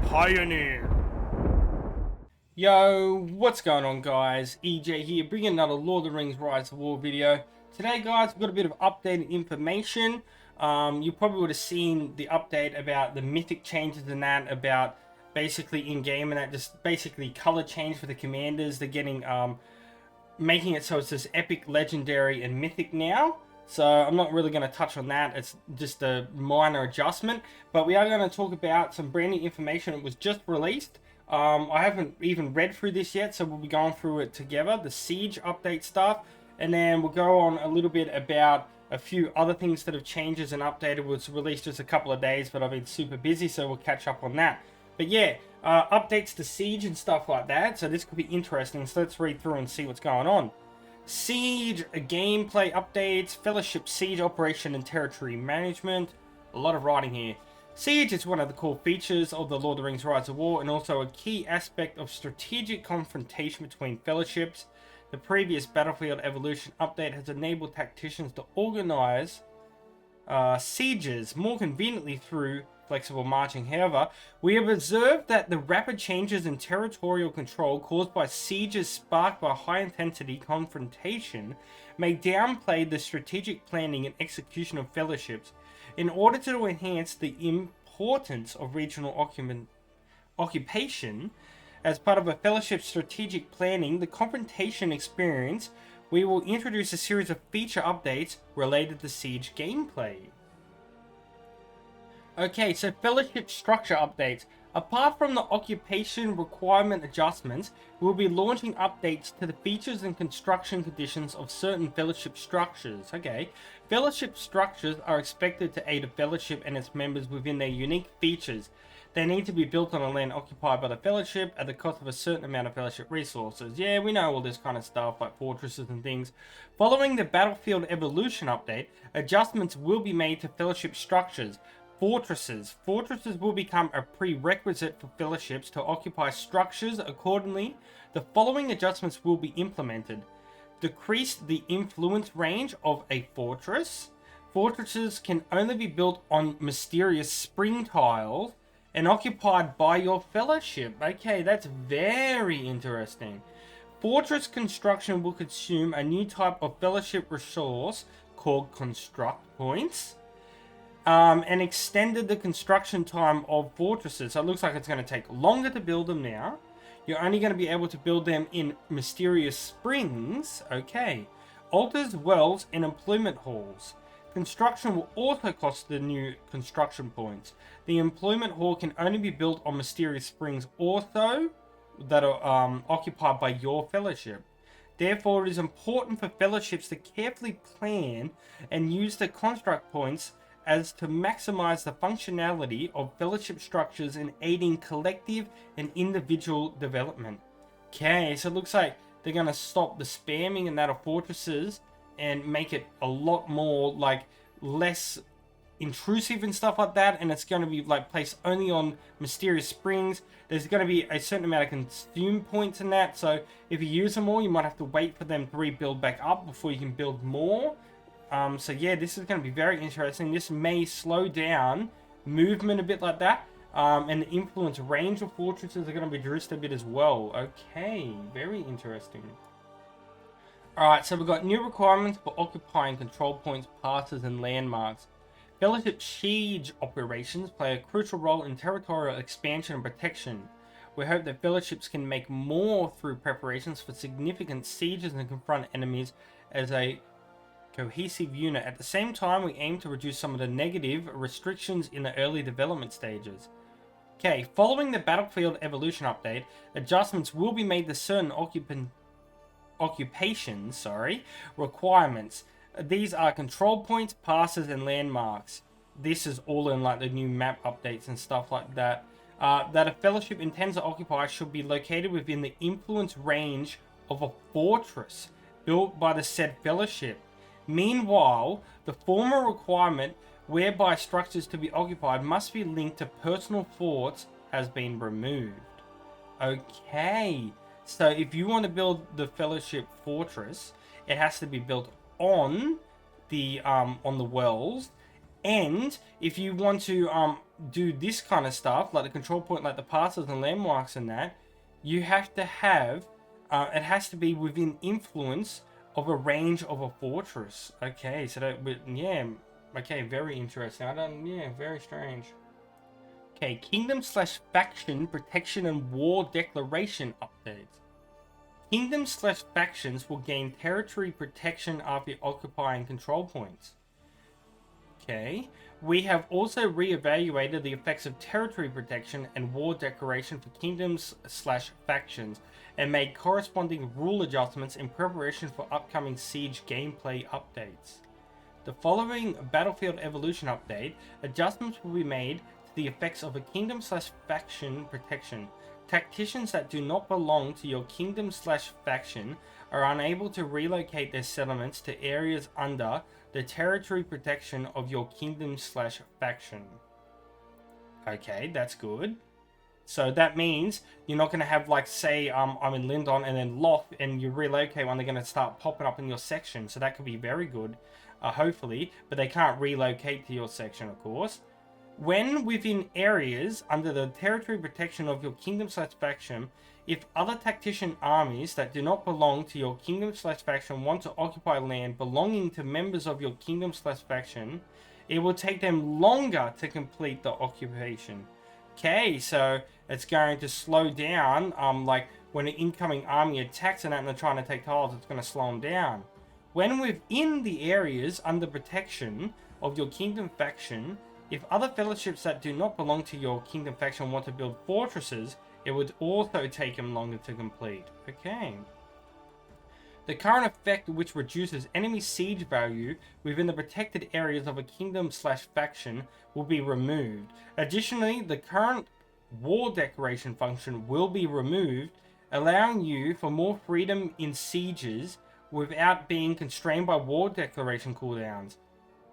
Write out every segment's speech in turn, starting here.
Pioneer. Yo, what's going on guys? EJ here, bringing another Lord of the Rings Rise of War video. Today guys, we've got a bit of updated information. You probably would have seen the update about the mythic changes and that, about basically in-game and that, just basically color change for the commanders. They're getting, making it so it's this epic, legendary, and mythic now. So I'm not really going to touch on that. It's just a minor adjustment. But we are going to talk about some brand new information that was just released. I haven't even read through this yet, so we'll be going through it together. The Siege update stuff. And then we'll go on a little bit about a few other things that have changed and updated. It was released just a couple of days, but I've been super busy, so we'll catch up on that. But yeah, updates to Siege and stuff like that. So this could be interesting. So let's read through and see what's going on. Siege gameplay updates, Fellowship Siege operation and territory management. A lot of writing here. Siege is one of the core features of the Lord of the Rings Rise of War and also a key aspect of strategic confrontation between fellowships. The previous Battlefield Evolution update has enabled tacticians to organize sieges more conveniently through flexible marching. However, we have observed that the rapid changes in territorial control caused by sieges sparked by high-intensity confrontation may downplay the strategic planning and execution of fellowships. In order to enhance the importance of regional occupation, as part of a fellowship's strategic planning, the confrontation experience, we will introduce a series of feature updates related to Siege gameplay. Okay, so Fellowship structure updates. Apart from the occupation requirement adjustments, we'll be launching updates to the features and construction conditions of certain Fellowship structures. Okay, Fellowship structures are expected to aid a Fellowship and its members within their unique features. They need to be built on a land occupied by the Fellowship at the cost of a certain amount of Fellowship resources. Yeah, we know all this kind of stuff, like fortresses and things. Following the Battlefield Evolution update, adjustments will be made to Fellowship structures. Fortresses will become a prerequisite for fellowships to occupy structures. Accordingly, the following adjustments will be implemented. Decrease the influence range of a fortress. Fortresses can only be built on mysterious spring tiles and occupied by your fellowship. Okay, that's very interesting. Fortress construction will consume a new type of fellowship resource called construct points. And extended the construction time of fortresses. So it looks like it's going to take longer to build them now. You're only going to be able to build them in mysterious springs. Okay. Altars, wells, and employment halls. Construction will also cost the new construction points. The employment hall can only be built on mysterious springs also that are occupied by your fellowship. Therefore, it is important for fellowships to carefully plan and use the construct points as to maximize the functionality of fellowship structures in aiding collective and individual development. Okay, so it looks like they're going to stop the spamming and that of fortresses and make it a lot more, like, less intrusive and stuff like that, and it's going to be, like, placed only on mysterious springs. There's going to be a certain amount of consume points in that, so if you use them all, you might have to wait for them to rebuild back up before you can build more. So yeah, this is going to be very interesting. This may slow down movement a bit like that. And the influence range of fortresses are going to be reduced a bit as well. Okay, very interesting. Alright, so we've got new requirements for occupying control points, passes, and landmarks. Fellowship siege operations play a crucial role in territorial expansion and protection. We hope that fellowships can make more through preparations for significant sieges and confront enemies as a cohesive unit. At the same time, we aim to reduce some of the negative restrictions in the early development stages. Okay, following the Battlefield Evolution update, adjustments will be made to certain occupations requirements. These are control points, passes, and landmarks. This is all in like the new map updates and stuff like that. That a fellowship intends to occupy should be located within the influence range of a fortress built by the said fellowship. Meanwhile, the former requirement whereby structures to be occupied must be linked to personal forts has been removed. Okay, so if you want to build the Fellowship Fortress, it has to be built on the wells, and if you want to do this kind of stuff, like the control point, like the passes and landmarks and that, you have to have, it has to be within influence of a range of a fortress. Okay, so that, yeah, okay, very interesting. Yeah, very strange. Okay, Kingdom/Faction Protection and War Declaration updates. Kingdoms/factions will gain territory protection after occupying control points. Okay. We have also re-evaluated the effects of territory protection and war declaration for kingdoms/factions and made corresponding rule adjustments in preparation for upcoming Siege gameplay updates. The following Battlefield Evolution update, adjustments will be made to the effects of a kingdom/faction protection. Tacticians that do not belong to your kingdom/faction are unable to relocate their settlements to areas under the territory protection of your kingdom/faction. Okay, that's good. So that means you're not going to have, like, say, I'm in Lindon and then Loth, and you relocate when they're going to start popping up in your section. So that could be very good, hopefully. But they can't relocate to your section, of course. When within areas under the territory protection of your kingdom/faction, if other tactician armies that do not belong to your kingdom/faction want to occupy land belonging to members of your kingdom/faction, it will take them longer to complete the occupation. Okay, so it's going to slow down, like when an incoming army attacks and they're trying to take tiles, it's going to slow them down. When within the areas under protection of your kingdom faction, if other fellowships that do not belong to your kingdom faction want to build fortresses, it would also take them longer to complete. Okay. The current effect, which reduces enemy siege value within the protected areas of a kingdom/faction, will be removed. Additionally, the current war declaration function will be removed, allowing you for more freedom in sieges without being constrained by war declaration cooldowns.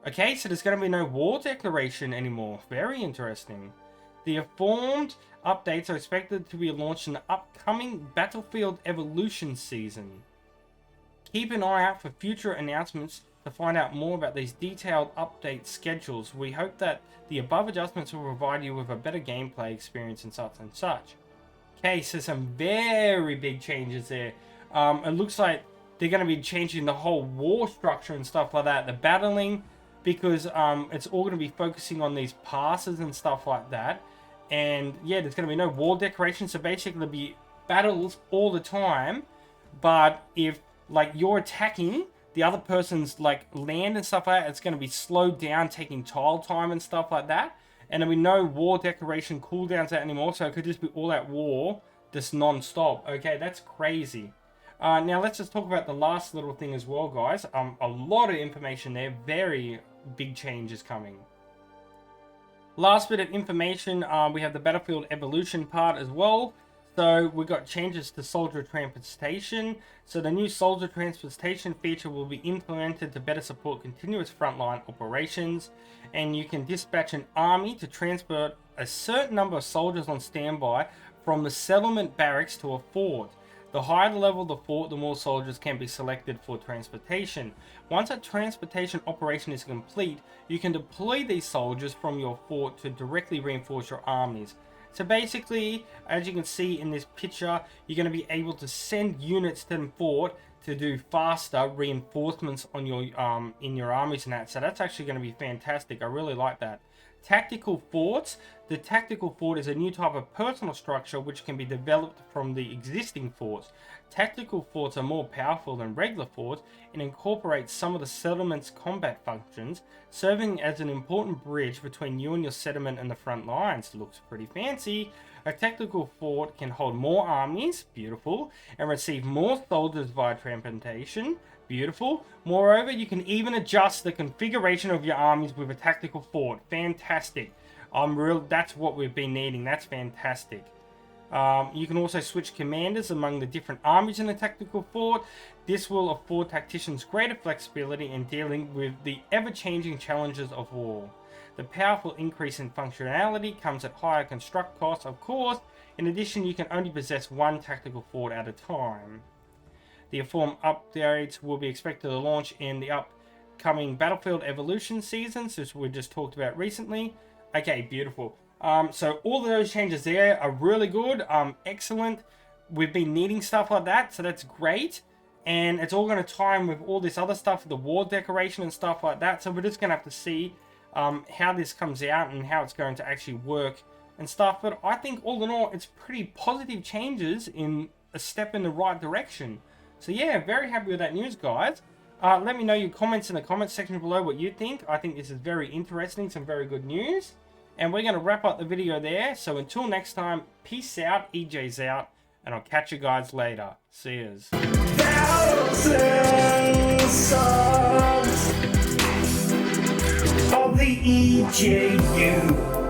Okay, so there's going to be no war declaration anymore. Very interesting. The informed updates are expected to be launched in the upcoming Battlefield Evolution season. Keep an eye out for future announcements to find out more about these detailed update schedules. We hope that the above adjustments will provide you with a better gameplay experience and such and such. Okay, so some very big changes there. It looks like they're going to be changing the whole war structure and stuff like that. The battling, because it's all going to be focusing on these passes and stuff like that. And yeah, there's going to be no war decoration, so basically there'll be battles all the time. But if, like, you're attacking the other person's, like, land and stuff like that, it's going to be slowed down, taking tile time and stuff like that. And there'll be no war decoration cooldowns anymore, so it could just be all out war, just non-stop. Okay, that's crazy. Now let's just talk about the last little thing as well, guys. A lot of information there, very big changes coming. Last bit of information, we have the Battlefield Evolution part as well. So we got changes to soldier transportation. So the new soldier transportation feature will be implemented to better support continuous frontline operations. And you can dispatch an army to transport a certain number of soldiers on standby from the settlement barracks to a fort. The higher the level of the fort, the more soldiers can be selected for transportation. Once a transportation operation is complete, you can deploy these soldiers from your fort to directly reinforce your armies. So basically, as you can see in this picture, you're going to be able to send units to the fort to do faster reinforcements on your in your armies and that. So that's actually going to be fantastic. I really like that. Tactical forts. The tactical fort is a new type of personal structure which can be developed from the existing forts. Tactical forts are more powerful than regular forts and incorporate some of the settlement's combat functions, serving as an important bridge between you and your settlement and the front lines. Looks pretty fancy. A tactical fort can hold more armies, beautiful, and receive more soldiers via transportation, beautiful. Moreover, you can even adjust the configuration of your armies with a tactical fort. Fantastic. That's what we've been needing. That's fantastic. You can also switch commanders among the different armies in the tactical fort. This will afford tacticians greater flexibility in dealing with the ever-changing challenges of war. The powerful increase in functionality comes at higher construct costs, of course. In addition, you can only possess one tactical fort at a time. The informed updates will be expected to launch in the upcoming Battlefield Evolution season, as we just talked about recently. Okay, beautiful. So all of those changes there are really good. Excellent. We've been needing stuff like that, so that's great. And it's all going to tie in with all this other stuff, the wall decoration and stuff like that. So we're just going to have to see how this comes out and how it's going to actually work and stuff. But I think all in all, it's pretty positive changes in a step in the right direction. So yeah, very happy with that news, guys. Let me know your comments in the comments section below what you think. I think this is very interesting, some very good news. And we're going to wrap up the video there. So until next time, peace out, EJ's out, and I'll catch you guys later. See yous. Thousands of the EJU.